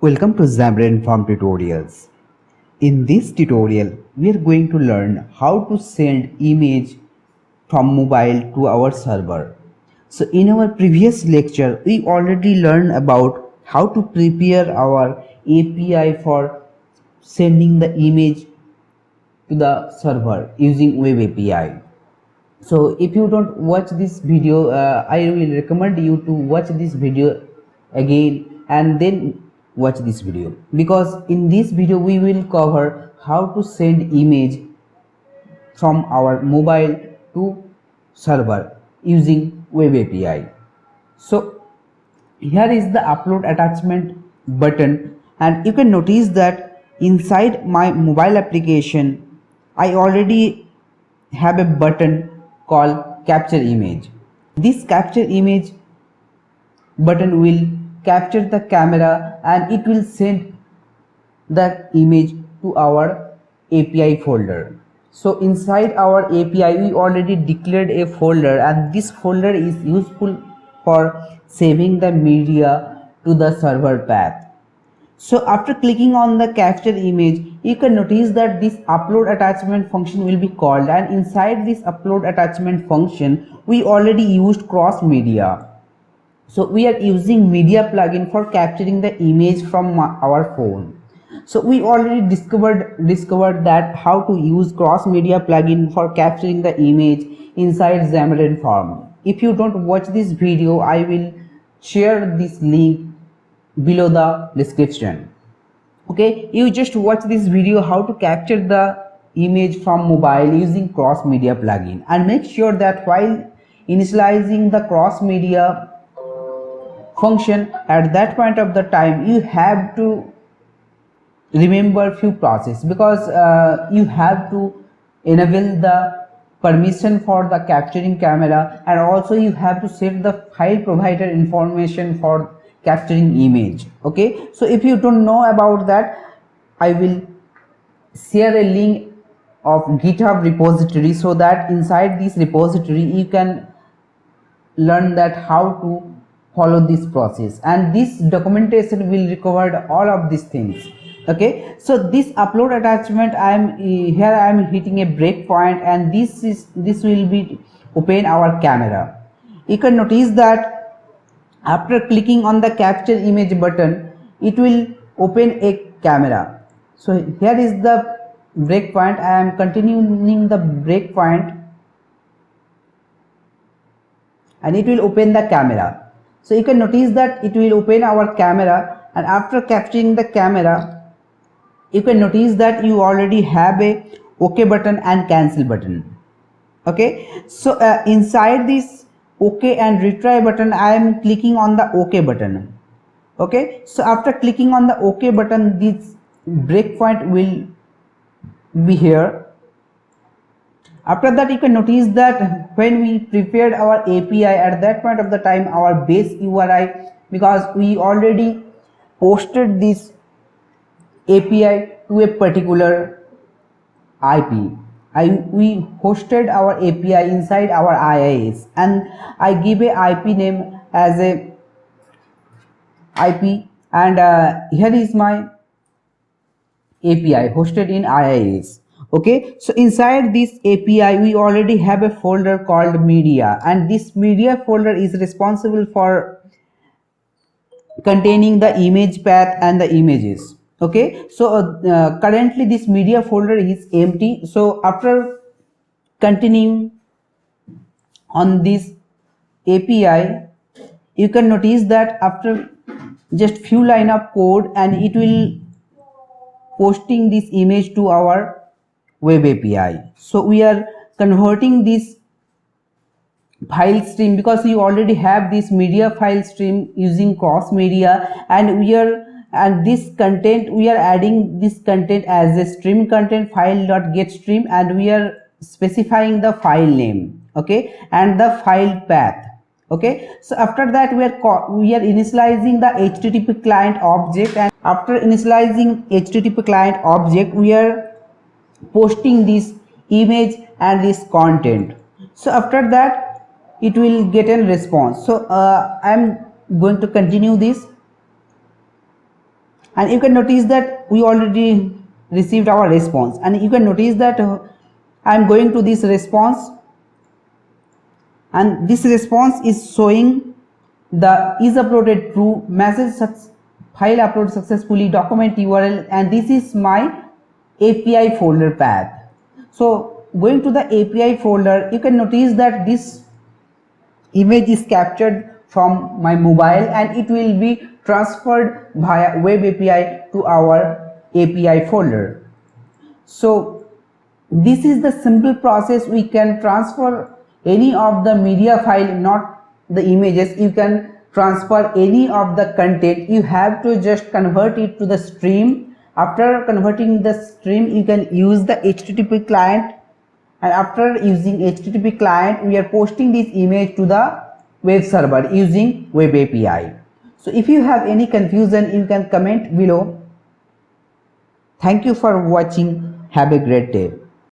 Welcome to Xamarin Farm Tutorials. In this tutorial, we are going to learn how to send image from mobile to our server. So in our previous lecture, we already learned about how to prepare our API for sending the image to the server using Web API. So if you don't watch this video, I will recommend you to watch this video again and then watch this video, because in this video we will cover how to send image from our mobile to server using Web API. So here is the upload attachment button, and you can notice that inside my mobile application I already have a button called capture image. This capture image button will capture the camera and it will send the image to our API folder. So inside our API we already declared a folder, and this folder is useful for saving the media to the server path. So after clicking on the capture image, you can notice that this upload attachment function will be called, and inside this upload attachment function we already used cross media. So we are using media plugin for capturing the image from our phone. So we already discovered that how to use cross media plugin for capturing the image inside Xamarin Farm. If you don't watch this video, I will share this link below the description. Okay, you just watch this video how to capture the image from mobile using cross media plugin, and make sure that while initializing the cross media function at that point of the time you have to remember few process, because you have to enable the permission for the capturing camera, and also you have to set the file provider information for capturing image. Okay, so if you don't know about that, I will share a link of GitHub repository, so that inside this repository you can learn that how to follow this process, and this documentation will recover all of these things. Okay, so this upload attachment I am hitting a breakpoint, and this will be open our camera. You can notice that after clicking on the capture image button it will open a camera. So here is the breakpoint. I am continuing the breakpoint and it will open the camera. So you can notice that it will open our camera, and after capturing the camera you can notice that you already have a OK button and cancel button. Okay, so inside this OK and retry button I am clicking on the OK button. Okay, so after clicking on the OK button, this breakpoint will be here. After that you can notice that when we prepared our API, at that point of the time our base URI, because we already posted this API to a particular IP. We hosted our API inside our IIS, and I give a IP name as a IP, and here is my API hosted in IIS. Okay, so inside this API we already have a folder called media, and this media folder is responsible for containing the image path and the images. Okay, so currently this media folder is empty. So after continuing on this API, you can notice that after just few line of code and it will posting this image to our Web API. So we are converting this file stream, because we already have this media file stream using cross media, and this content we are adding this content as a stream content file.getStream, and we are specifying the file name, okay, and the file path. Okay, so after that we are initializing the HTTP client object, and after initializing HTTP client object we are posting this image and this content. So after that it will get a response. So I am going to continue this. and you can notice that we already received our response, and you can notice that I am going to this response, and this response is showing the is uploaded true, message file upload successfully, document URL, and this is my API folder path. So going to the API folder, you can notice that this image is captured from my mobile and it will be transferred via web API to our API folder. So this is the simple process. We can transfer any of the media file, not the images. You can transfer any of the content. You have to just convert it to the stream. After converting the stream, you can use the HTTP client, and after using HTTP client, we are posting this image to the web server using web API. So if you have any confusion, you can comment below. Thank you for watching. Have a great day.